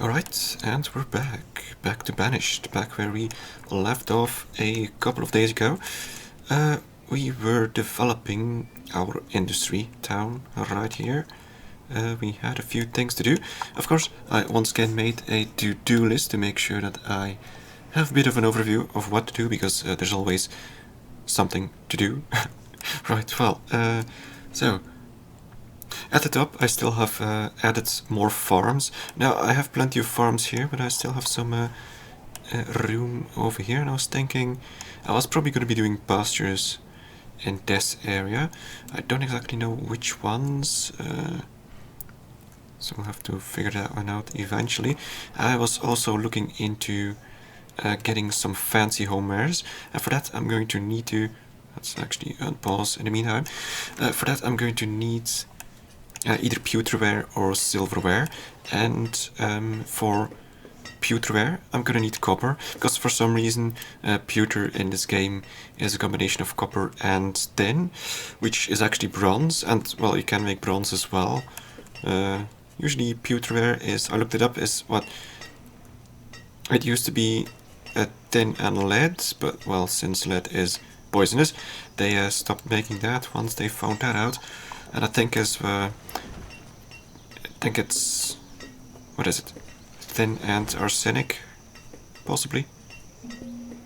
Alright, and we're back to Banished, back where we left off a couple of days ago. We were developing our industry town right here. We had a few things to do. Of course, I once again made a to-do list to make sure that I have a bit of an overview of what to do, because there's always something to do. Right, well, so at the top I still have added more farms. Now I have plenty of farms here, but I still have some room over here, and I was thinking I was probably going to be doing pastures in this area. I don't exactly know which ones, so we'll have to figure that one out eventually. I was also looking into getting some fancy homewares, and for that I'm going to need to, let's actually unpause in the meantime, for that I'm going to need either pewterware or silverware, and for pewterware I'm gonna need copper, because for some reason pewter in this game is a combination of copper and tin, which is actually bronze, and well, you can make bronze as well. Usually pewterware is, I looked it up, is what it used to be, tin and lead, but well, since lead is poisonous, they stopped making that once they found that out. And I think it's, what is it? Tin and arsenic, possibly,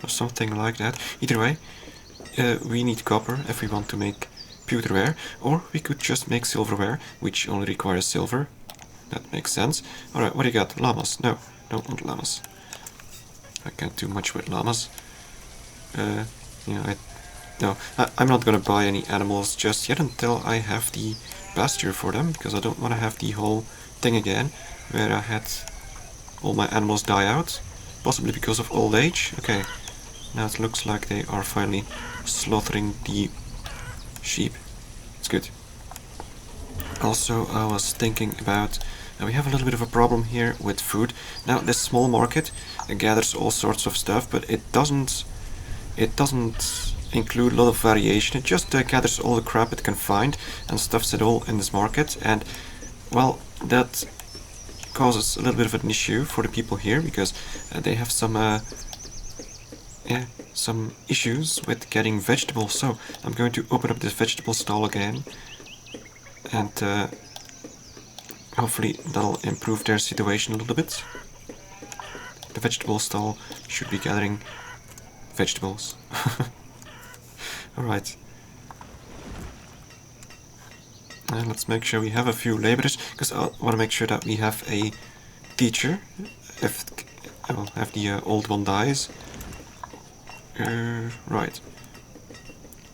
or something like that. Either way, we need copper if we want to make pewterware, or we could just make silverware, which only requires silver. That makes sense. Alright, what do you got? Llamas? No, don't want llamas. I can't do much with llamas. I'm not gonna buy any animals just yet until I have the pasture for them, because I don't want to have the whole thing again where I had all my animals die out, possibly because of old age. Okay, now it looks like they are finally slaughtering the sheep. It's good. Also, I was thinking about, we have a little bit of a problem here with food. Now, this small market gathers all sorts of stuff, but it doesn't include a lot of variation. It just gathers all the crap it can find and stuffs it all in this market, and well, that causes a little bit of an issue for the people here, because they have some issues with getting vegetables. So I'm going to open up this vegetable stall again, and hopefully that'll improve their situation a little bit. The vegetable stall should be gathering vegetables. Alright. And let's make sure we have a few laborers, because I want to make sure that we have a teacher if the old one dies. Right.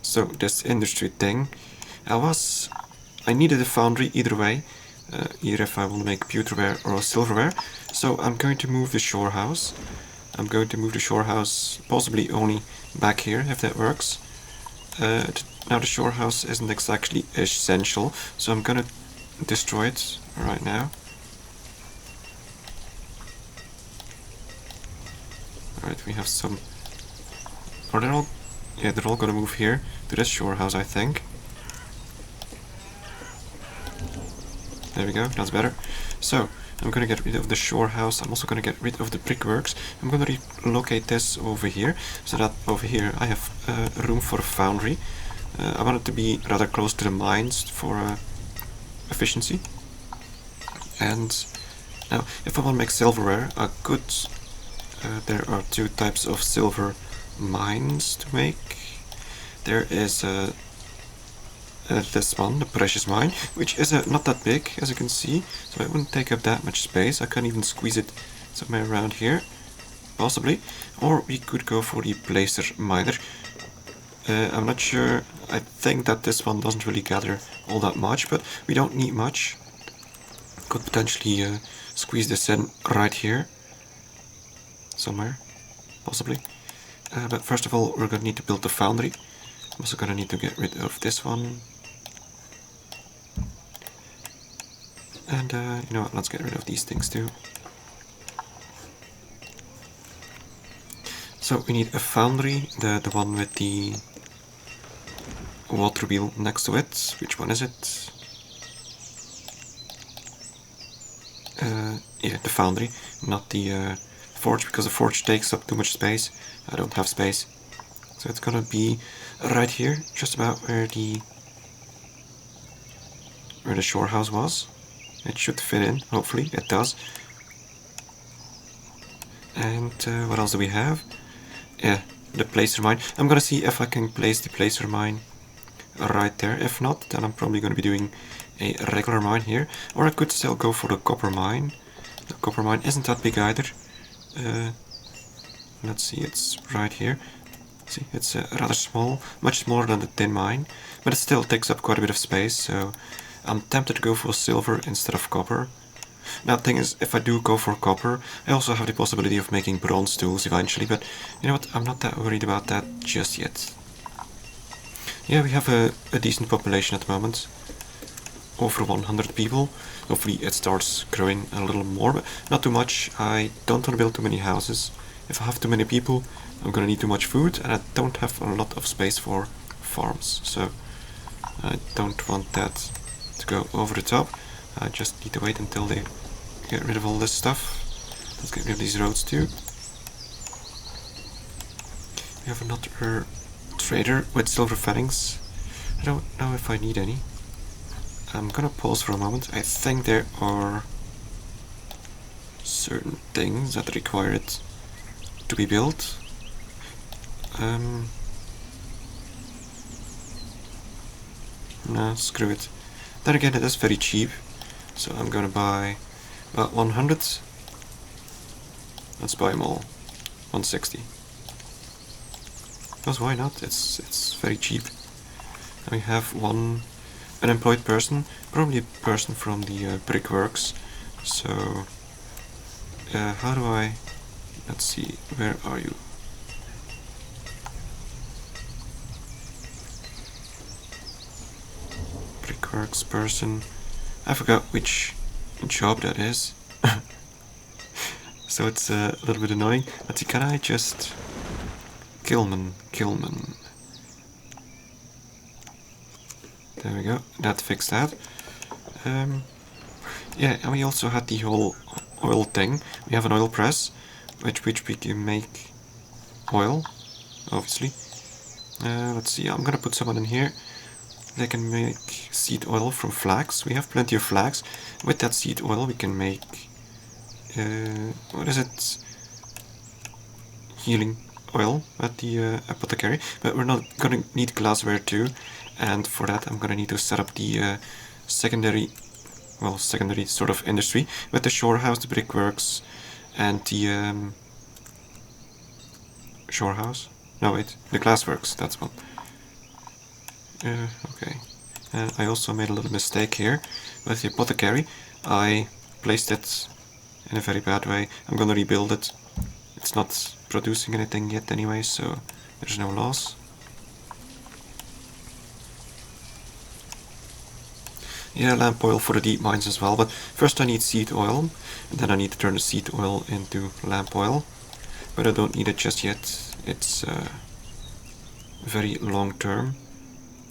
So this industry thing, I needed a foundry either way, either if I want to make pewterware or silverware. So I'm going to move the shore house. I'm going to move the shore house possibly only back here, if that works. Now the shore house isn't exactly essential, so I'm gonna destroy it right now. Alright, we have some... Are they all... Yeah, they're all gonna move here to this shore house, I think. There we go, that's better. So, I'm gonna get rid of the shore house. I'm also gonna get rid of the brickworks. I'm gonna relocate this over here, so that over here I have room for a foundry. I want it to be rather close to the mines for efficiency. And now, if I want to make silverware, I could... there are two types of silver mines to make. There is this one, the precious mine, which is not that big, as you can see, so it wouldn't take up that much space. I can even squeeze it somewhere around here, possibly. Or we could go for the placer miner. I'm not sure. I think that this one doesn't really gather all that much, but we don't need much. Could potentially squeeze this in right here, somewhere, possibly. But first of all, we're going to need to build the foundry. I'm also going to need to get rid of this one. And you know what, let's get rid of these things too. So we need a foundry, the one with the water wheel next to it. Which one is it? yeah, the foundry, not the forge, because the forge takes up too much space. I don't have space. So it's gonna be right here, just about where the shore house was. It should fit in, hopefully, it does. And what else do we have? Yeah, the placer mine. I'm gonna see if I can place the placer mine right there. If not, then I'm probably gonna be doing a regular mine here. Or I could still go for the copper mine. The copper mine isn't that big either. Let's see, it's right here. See, it's rather small, much smaller than the tin mine, but it still takes up quite a bit of space, so I'm tempted to go for silver instead of copper. Now the thing is, if I do go for copper, I also have the possibility of making bronze tools eventually, but you know what, I'm not that worried about that just yet. Yeah, we have a decent population at the moment. Over 100 people. Hopefully it starts growing a little more, but not too much. I don't want to build too many houses. If I have too many people, I'm gonna need too much food, and I don't have a lot of space for farms, so I don't want that to go over the top. I just need to wait until they get rid of all this stuff. Let's get rid of these roads too. We have another trader with silver fannings. I don't know if I need any. I'm gonna pause for a moment. I think there are certain things that require it to be built. No, screw it. Then again, it is very cheap, so I'm gonna buy about 100. Let's buy them all. 160. Because why not? It's very cheap. And we have one unemployed person, probably a person from the brickworks. So, how do I... Let's see, where are you? Brickworks person. I forgot which job that is. So it's a little bit annoying. Let's see, can I just... Kilman. There we go, that fixed that. Yeah, and we also had the whole oil thing. We have an oil press, which we can make oil, obviously. Let's see, I'm gonna put someone in here. They can make seed oil from flax. We have plenty of flax. With that seed oil we can make... what is it? Healing oil at the apothecary. But we're not gonna need glassware too. And for that I'm gonna need to set up the secondary sort of industry with the shore house, the brickworks, and the shore house. No wait, the glassworks. That's one. Okay. And I also made a little mistake here with the apothecary. I placed it in a very bad way. I'm gonna rebuild it. It's not producing anything yet anyway, so there's no loss. Yeah, lamp oil for the deep mines as well, but first I need seed oil, and then I need to turn the seed oil into lamp oil. But I don't need it just yet. It's very long term.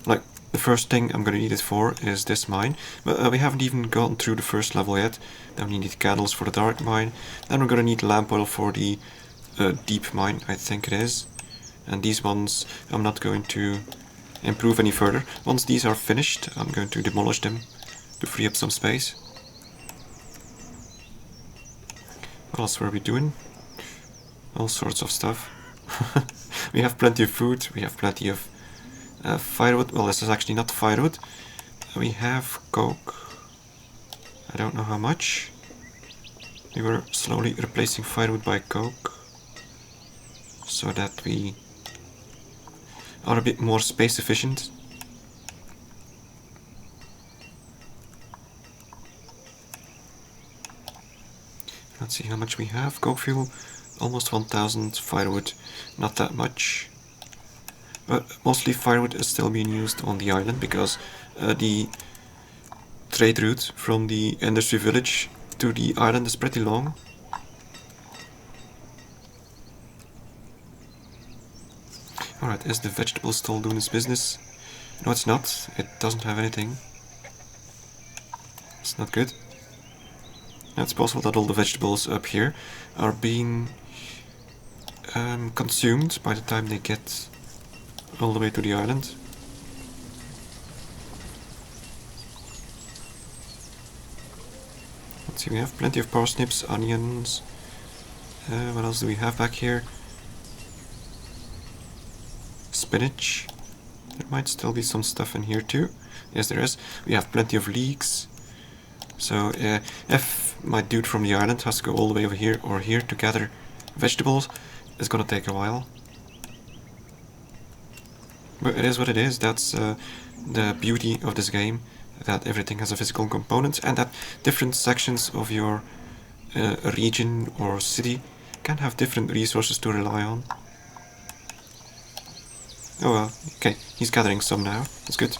Like, the first thing I'm gonna need it for is this mine, but we haven't even gotten through the first level yet. Then we need candles for the dark mine, then we're gonna need lamp oil for the deep mine, I think it is. And these ones I'm not going to improve any further. Once these are finished, I'm going to demolish them to free up some space. What else were we doing? All sorts of stuff. We have plenty of food, we have plenty of firewood. Well, this is actually not firewood. We have coke. I don't know how much. We were slowly replacing firewood by coke, so that we are a bit more space efficient. Let's see how much we have. Coke fuel, almost 1000. Firewood, not that much. But mostly firewood is still being used on the island because the trade route from the industry village to the island is pretty long. Alright, is the vegetable stall doing its business? No, it's not. It doesn't have anything. It's not good. Now it's possible that all the vegetables up here are being consumed by the time they get all the way to the island. Let's see, we have plenty of parsnips, onions. What else do we have back here? Spinach. There might still be some stuff in here too. Yes, there is. We have plenty of leeks. So if my dude from the island has to go all the way over here or here to gather vegetables, it's gonna take a while. But it is what it is. That's the beauty of this game, that everything has a physical component and that different sections of your region or city can have different resources to rely on. Oh well, okay, he's gathering some now. That's good.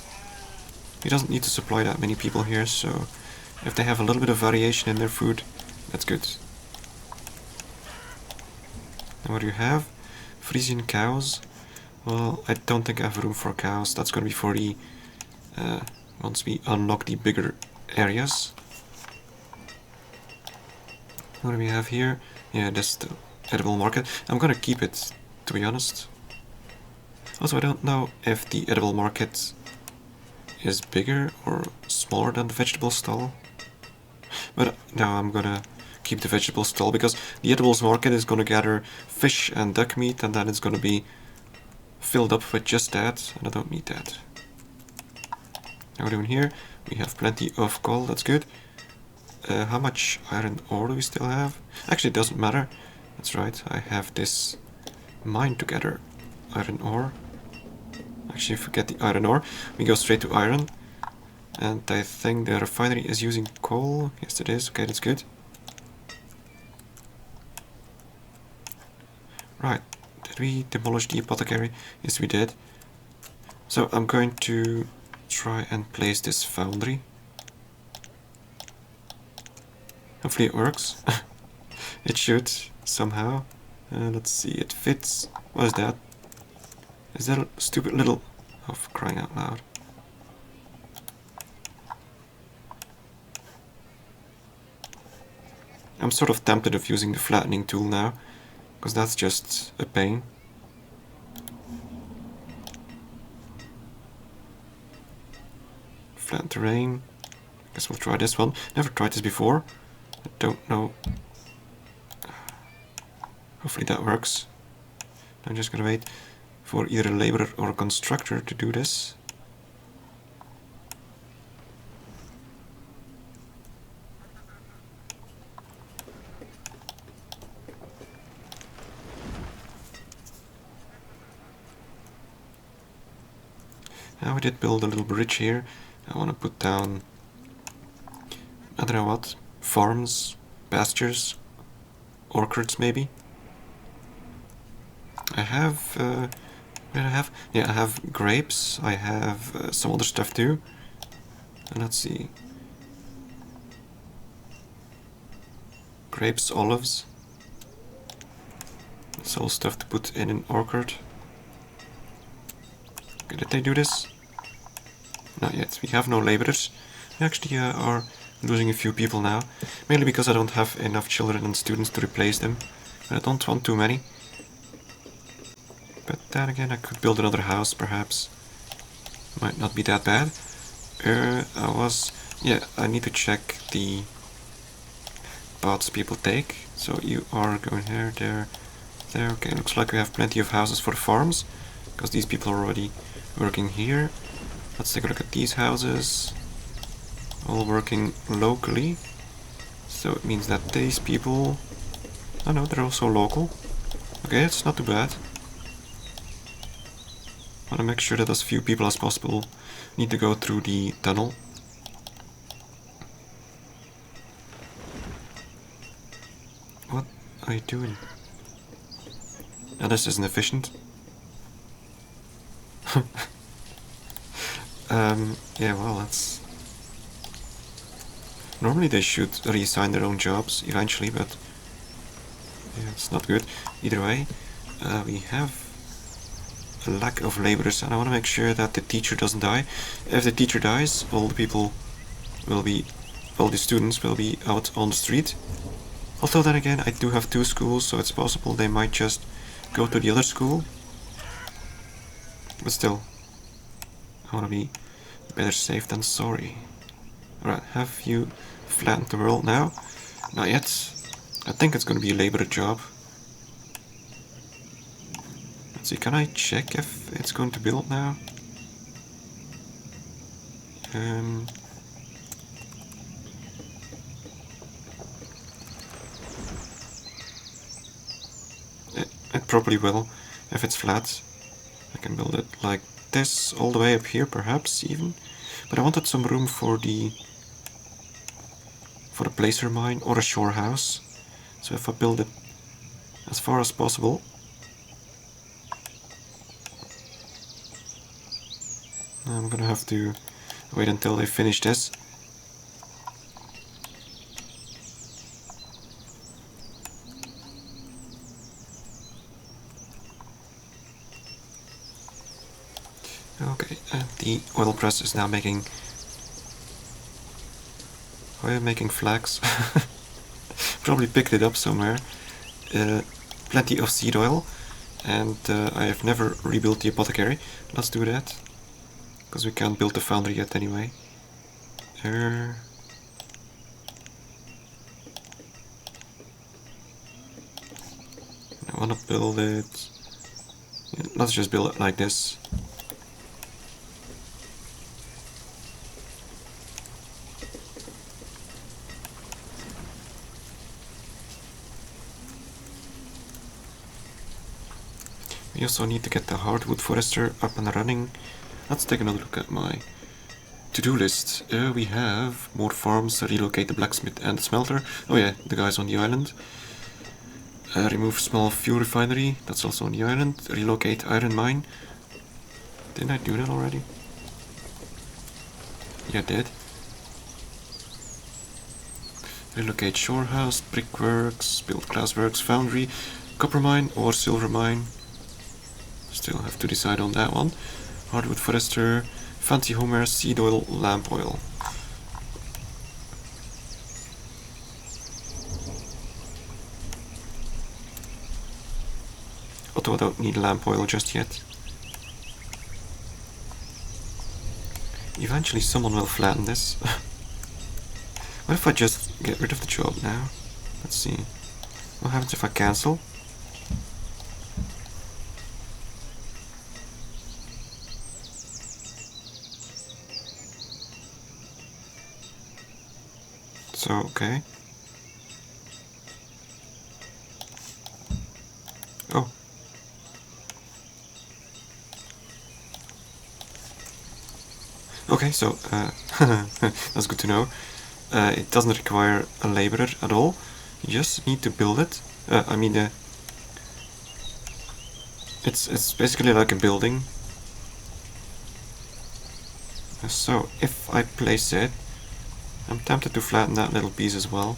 He doesn't need to supply that many people here, so if they have a little bit of variation in their food, that's good. And what do you have? Frisian cows. Well, I don't think I have room for cows. That's going to be for the once we unlock the bigger areas. What do we have here? Yeah, that's the edible market. I'm going to keep it, to be honest. Also, I don't know if the edible market is bigger or smaller than the vegetable stall. But now I'm gonna keep the vegetable stall because the edibles market is gonna gather fish and duck meat and then it's gonna be filled up with just that, and I don't need that. Now we're doing here, we have plenty of coal, that's good. How much iron ore do we still have? Actually, it doesn't matter. That's right, I have this mine to gather iron ore. Actually, forget the iron ore. We go straight to iron. And I think the refinery is using coal. Yes, it is. Okay, that's good. Right. Did we demolish the apothecary? Yes, we did. So I'm going to try and place this foundry. Hopefully it works. It should, somehow. Let's see, it fits. What is that? Is that a stupid little... Oh, for crying out loud. I'm sort of tempted of using the flattening tool now, because that's just a pain. Flatten terrain. Guess we'll try this one. Never tried this before. I don't know. Hopefully that works. I'm just gonna wait for either a laborer or a constructor to do this. Now we did build a little bridge here. I want to put down, I don't know what, farms, pastures, orchards maybe. I have, what did I have? Yeah, I have grapes, I have some other stuff too. And let's see. Grapes, olives. That's all stuff to put in an orchard. Okay, did they do this? Not yet. We have no laborers. We actually are losing a few people now. Mainly because I don't have enough children and students to replace them. But I don't want too many. But then again, I could build another house, perhaps. Might not be that bad. I need to check the paths people take. So you are going here, there. Okay, looks like we have plenty of houses for the farms. Because these people are already working here. Let's take a look at these houses. All working locally. So it means that these people... Oh no, they're also local. Okay, it's not too bad. I want to make sure that as few people as possible need to go through the tunnel. What are you doing? Now this isn't efficient. Yeah, well, that's... Normally they should reassign their own jobs eventually, but... Yeah, it's not good. Either way, we have a lack of laborers, and I want to make sure that the teacher doesn't die. If the teacher dies, all the people will be well, the students will be out on the street. Although then again, I do have 2 schools, so it's possible they might just go to the other school. But still, I want to be better safe than sorry. Alright, have you flattened the world now? Not yet. I think it's going to be a labor job. Let's see, can I check if it's going to build now? It probably will, if it's flat. I can build it like this, all the way up here perhaps even. But I wanted some room for the placer mine or a shore house. So if I build it as far as possible. I'm gonna have to wait until they finish this. Okay, and the oil press is now making... Why am I making flags? Probably picked it up somewhere. Plenty of seed oil, and I have never rebuilt the apothecary. Let's do that, because we can't build the foundry yet anyway. I want to build it... Yeah, let's just build it like this. We also need to get the hardwood forester up and running. Let's take another look at my to-do list. We have more farms, relocate the blacksmith and the smelter. Oh yeah, the guys on the island. Remove small fuel refinery, that's also on the island. Relocate iron mine. Didn't I do that already? Yeah, I did. Relocate shore house, brickworks, build glassworks, foundry, copper mine or silver mine. Still have to decide on that one. Hardwood forester, fancy homer, seed oil, lamp oil. Although I don't need lamp oil just yet. Eventually someone will flatten this. What if I just get rid of the job now? Let's see. What happens if I cancel? So, okay. Oh. Okay, so, that's good to know. It doesn't require a laborer at all. You just need to build it. It's basically like a building. So, if I place it, I'm tempted to flatten that little piece as well.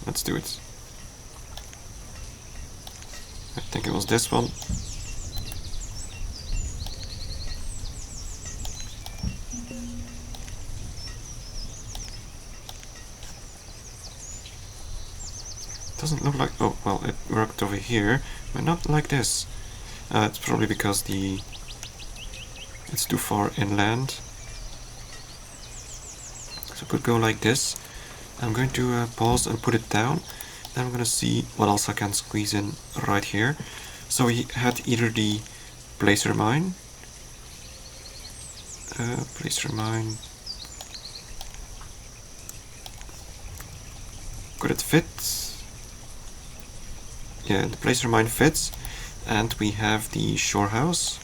Let's do it. I think it was this one. Doesn't look like... Oh, well, it worked over here, but not like this. It's probably because it's too far inland. So it could go like this. I'm going to pause and put it down. Then I'm going to see what else I can squeeze in right here. So we had either the placer mine. Placer mine. Could it fit? Yeah, the placer mine fits. And we have the shore house.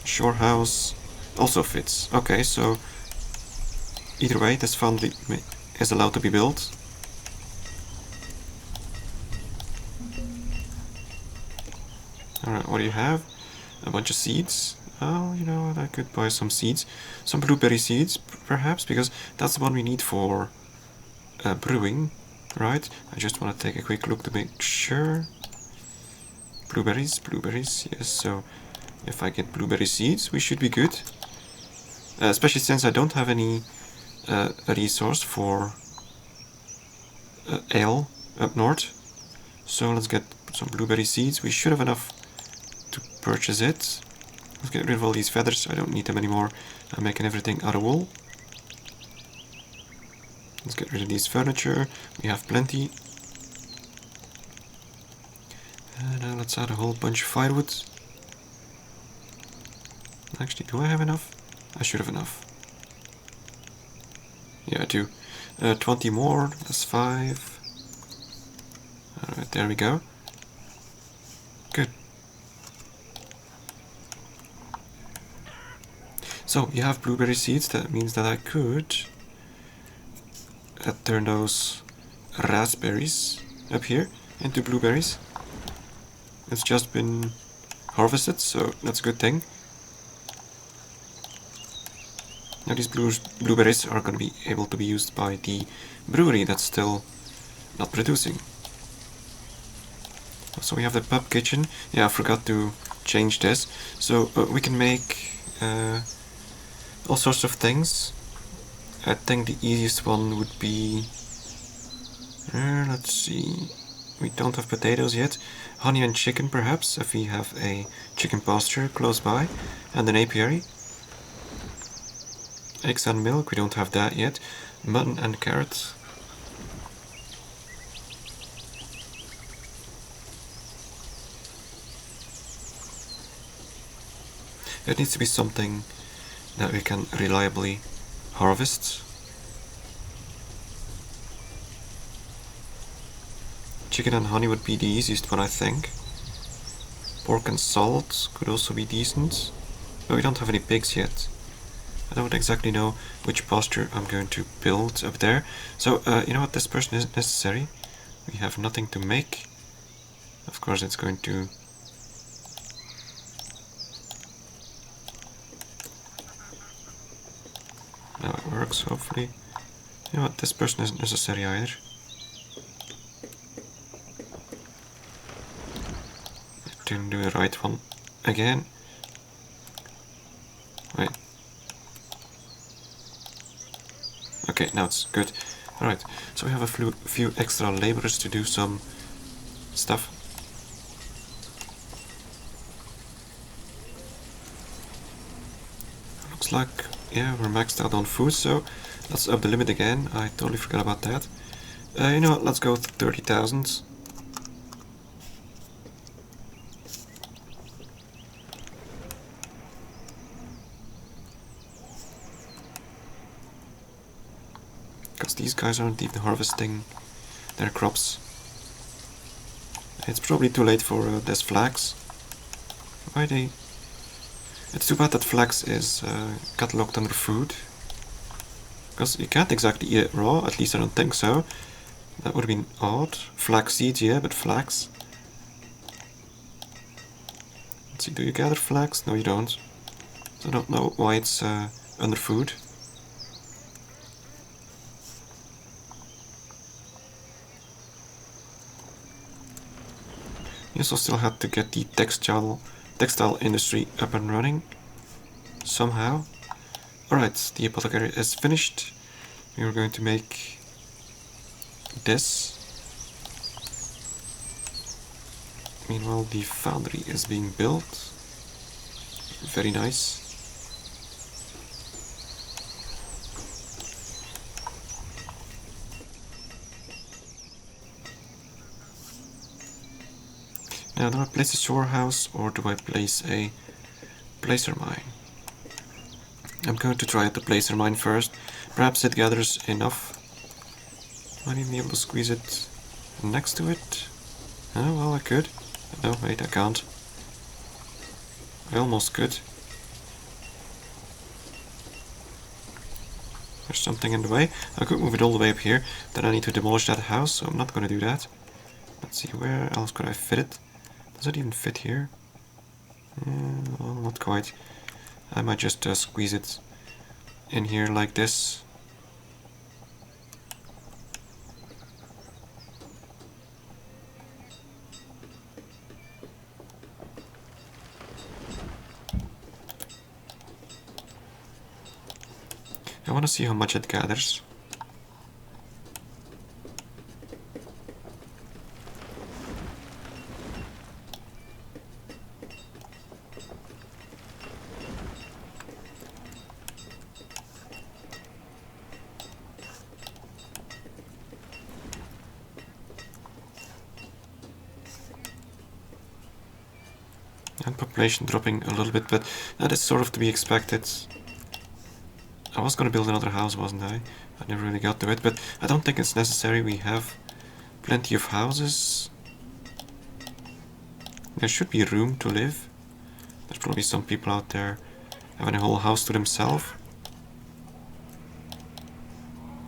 Shore house also fits. Okay, so either way, this foundry is allowed to be built. Alright, what do you have? A bunch of seeds. Oh, you know what, I could buy some seeds. Some blueberry seeds, perhaps, because that's what we need for brewing, right? I just want to take a quick look to make sure. Blueberries, yes, so if I get blueberry seeds, we should be good. especially since I don't have any resource for ale up north. So let's get some blueberry seeds. We should have enough to purchase it. Let's get rid of all these feathers. I don't need them anymore. I'm making everything out of wool. Let's get rid of these furniture. We have plenty. And now let's add a whole bunch of firewood. Actually, do I have enough? I should have enough. Yeah, I do. 20 more. That's 5. Alright, there we go. Good. So, you have blueberry seeds. That means that I could turn those raspberries up here into blueberries. It's just been harvested, so that's a good thing. Now these blueberries are going to be able to be used by the brewery that's still not producing. So we have the pub kitchen. Yeah, I forgot to change this. So we can make all sorts of things. I think the easiest one would be... let's see... We don't have potatoes yet. Honey and chicken perhaps, if we have a chicken pasture close by. And an apiary. Eggs and milk, we don't have that yet. Mutton and carrots. It needs to be something that we can reliably harvest. Chicken and honey would be the easiest one, I think. Pork and salt could also be decent. But we don't have any pigs yet. I don't exactly know which pasture I'm going to build up there. So, you know what, this person isn't necessary. We have nothing to make. Of course it's going to... Now it works, hopefully. You know what, this person isn't necessary either. Didn't do the right one again. Wait. Okay, now it's good. Alright, so we have a few extra laborers to do some stuff. Looks like, yeah, we're maxed out on food, so let's up the limit again. I totally forgot about that. You know what, let's go with 30,000. Because these guys aren't even harvesting their crops. It's probably too late for this flax. Why they... It's too bad that flax is cataloged under food. Because you can't exactly eat it raw, at least I don't think so. That would have been odd. Flax seeds, yeah, but flax. Let's see, do you gather flax? No, you don't. So I don't know why it's under food. You also still had to get the textile industry up and running somehow. Alright, the apothecary is finished. We are going to make this. Meanwhile, the foundry is being built. Very nice. Now, do I place a storehouse or do I place a placer mine? I'm going to try out the placer mine first. Perhaps it gathers enough. Might even be able to squeeze it next to it. Oh, well, I could. No, wait, I can't. I almost could. There's something in the way. I could move it all the way up here. Then I need to demolish that house, so I'm not going to do that. Let's see, where else could I fit it? Does it even fit here? Well, not quite. I might just squeeze it in here like this. want to see how much it gathers. And population dropping a little bit, but that is sort of to be expected. I was gonna build another house, wasn't I? I never really got to it, but I don't think it's necessary. We have plenty of houses. There should be room to live. There's probably some people out there having a whole house to themselves.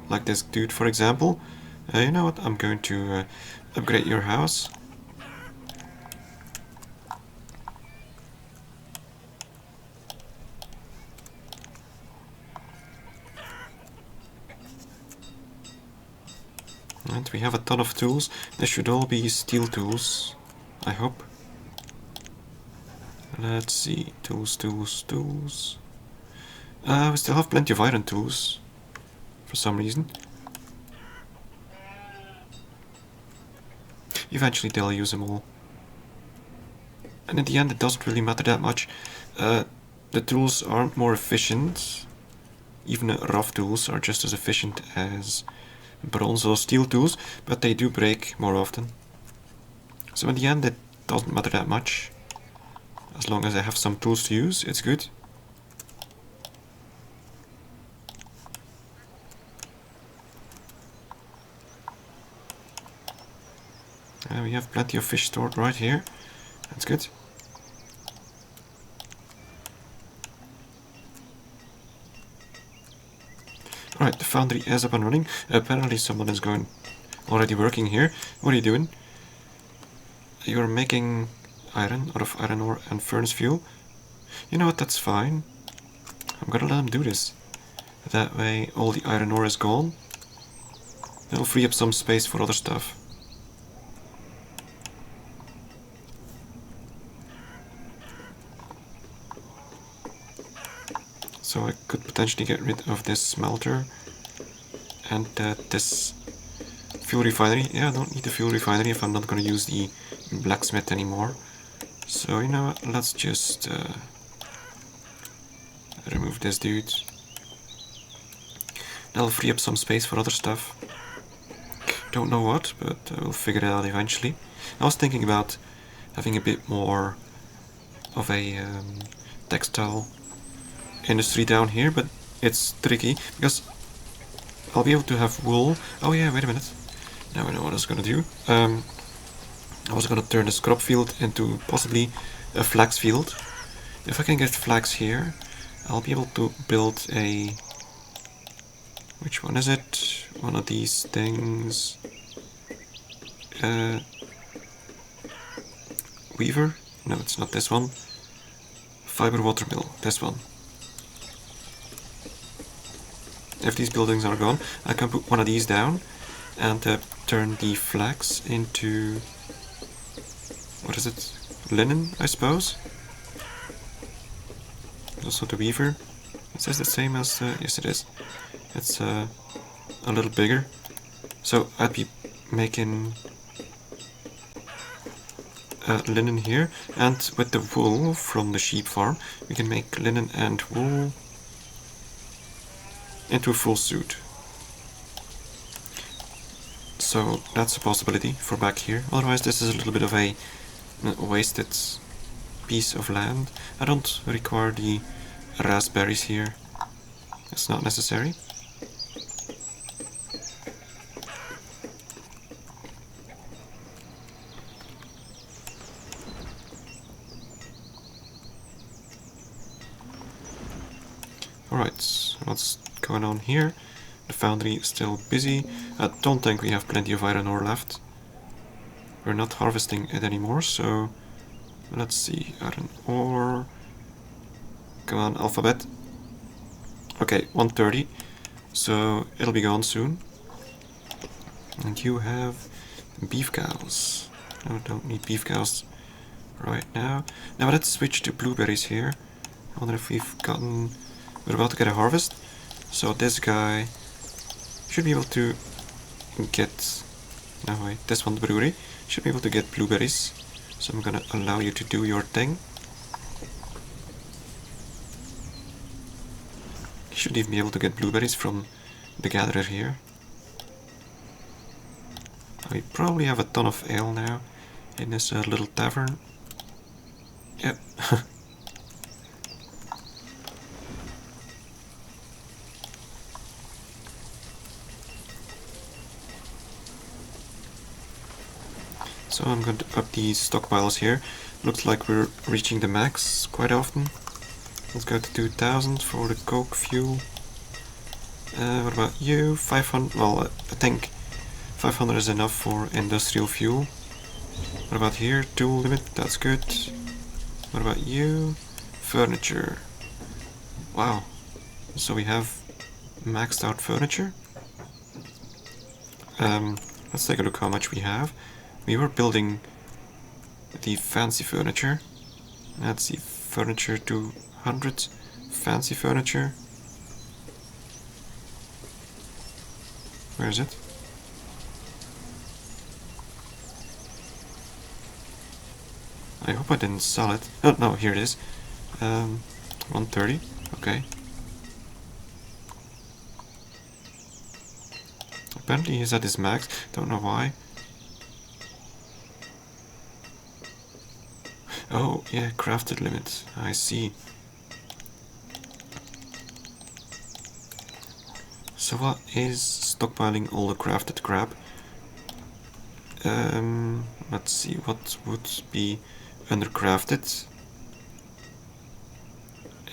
Like this dude, for example. You know what? I'm going to upgrade your house. And we have a ton of tools. They should all be steel tools, I hope. Let's see. Tools. We still have plenty of iron tools, for some reason. Eventually they'll use them all. And in the end it doesn't really matter that much. The tools aren't more efficient. Even rough tools are just as efficient as bronze or steel tools, but they do break more often. So in the end it doesn't matter that much. As long as I have some tools to use, it's good. We have plenty of fish stored right here. That's good. Alright, the foundry is up and running. Apparently someone is already working here. What are you doing? You're making iron out of iron ore and furnace fuel. You know what, that's fine. I'm gonna let him do this. That way all the iron ore is gone. It'll free up some space for other stuff. So I could potentially get rid of this smelter and this fuel refinery. Yeah, I don't need the fuel refinery if I'm not going to use the blacksmith anymore. So you know what, let's just remove this dude. That'll free up some space for other stuff. Don't know what, but we'll figure it out eventually. I was thinking about having a bit more of a textile industry down here, but it's tricky because I'll be able to have wool. Oh yeah, wait a minute. Now I know what I was gonna do. I was gonna turn this crop field into possibly a flax field. If I can get flax here, I'll be able to build a... Which one is it? One of these things. Weaver? No, it's not this one. Fiber water mill, this one. If these buildings are gone, I can put one of these down and turn the flax into... What is it? Linen, I suppose? Also the weaver. Is this the same as... yes, it is. It's a little bigger. So I'd be making linen here. And with the wool from the sheep farm, we can make linen and wool into a full suit. So that's a possibility for back here. Otherwise this is a little bit of a wasted piece of land. I don't require the raspberries here. It's not necessary. Alright, what's going on here? The foundry is still busy. I don't think we have plenty of iron ore left. We're not harvesting it anymore, so let's see. Iron ore. Come on, alphabet. Okay, 130. So it'll be gone soon. And you have beef cows. No, don't need beef cows right now. Now let's switch to blueberries here. I wonder if we've gotten... We're about to get a harvest. So this guy should be able to get... No, wait, this one, the brewery, should be able to get blueberries. So I'm gonna allow you to do your thing. You should even be able to get blueberries from the gatherer here. We probably have a ton of ale now in this little tavern. Yep. So I'm going to up these stockpiles here. Looks like we're reaching the max quite often. Let's go to 2000 for the coke fuel. What about you? 500, well, I think 500 is enough for industrial fuel. What about here? Tool limit, that's good. What about you? Furniture. Wow. So we have maxed out furniture. Let's take a look how much we have. We were building the fancy furniture. That's the furniture 200. Fancy furniture. Where is it? I hope I didn't sell it. Oh no, here it is. 130. Okay. Apparently he's at his max. Don't know why. Oh, yeah, crafted limit. I see. So what is stockpiling all the crafted crap? Let's see, what would be undercrafted?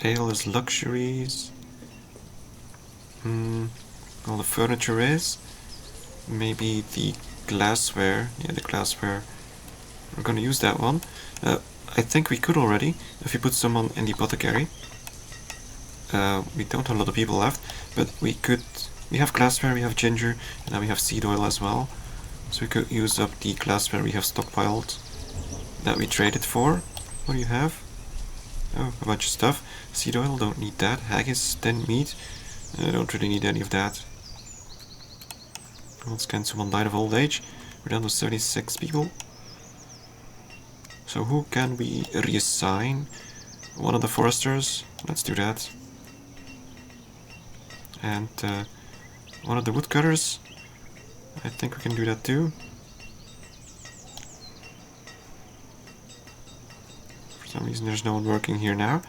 Ale is luxuries. All the furniture is. Maybe the glassware. Yeah, the glassware. We're gonna use that one. I think we could already, if we put someone in the apothecary. We don't have a lot of people left, but we could... We have glassware, we have ginger, and now we have seed oil as well. So we could use up the glassware we have stockpiled that we traded for. What do you have? Oh, a bunch of stuff. Seed oil, don't need that. Haggis, tinned meat. I don't really need any of that. Once again, someone died of old age. We're down to 76 people. So who can we reassign? One of the foresters. Let's do that. And one of the woodcutters. I think we can do that too. For some reason there's no one working here now.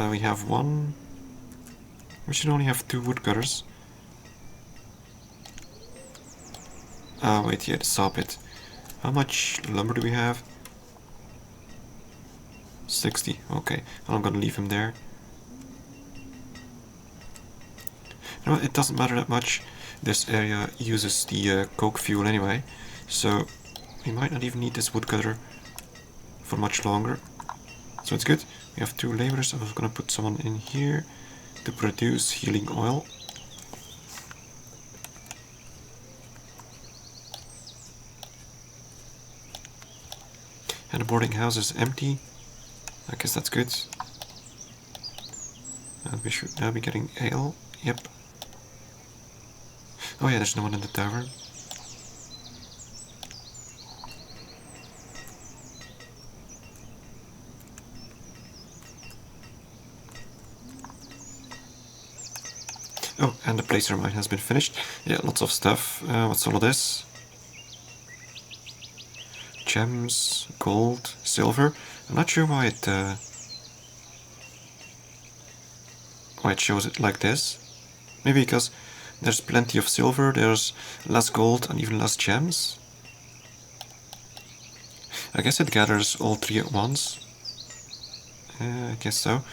We have one. We should only have 2 woodcutters. Ah, wait, yeah, the saw pit. How much lumber do we have? 60, okay. I'm gonna leave him there. You know what, it doesn't matter that much. This area uses the coke fuel anyway, so we might not even need this woodcutter for much longer. So it's good. We have 2 laborers. I was gonna put someone in here to produce healing oil. And the boarding house is empty. I guess that's good. And we should now be getting ale. Yep. Oh yeah, there's no one in the tavern. Oh, and the placer mine has been finished. Yeah, lots of stuff. What's all of this? Gems, gold, silver. I'm not sure why it shows it like this. Maybe because there's plenty of silver, there's less gold and even less gems. I guess it gathers all 3 at once. I guess so.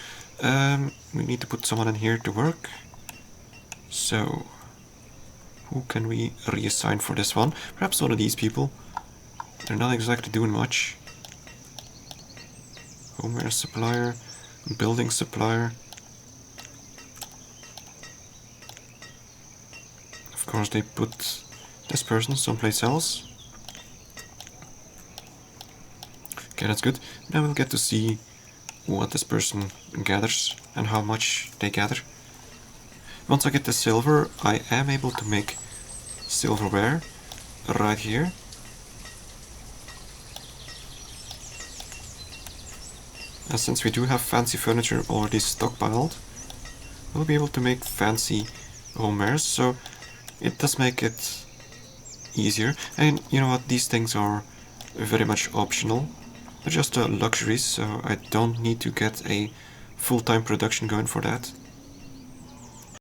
We need to put someone in here to work. So, who can we reassign for this one? Perhaps one of these people. They're not exactly doing much. Homeware supplier, building supplier. Of course they put this person someplace else. Okay, that's good. Now we'll get to see what this person gathers and how much they gather. Once I get the silver, I am able to make silverware right here. And since we do have fancy furniture already stockpiled, we'll be able to make fancy homewares, so it does make it easier. And you know what, these things are very much optional. They're just luxuries, so I don't need to get a full-time production going for that.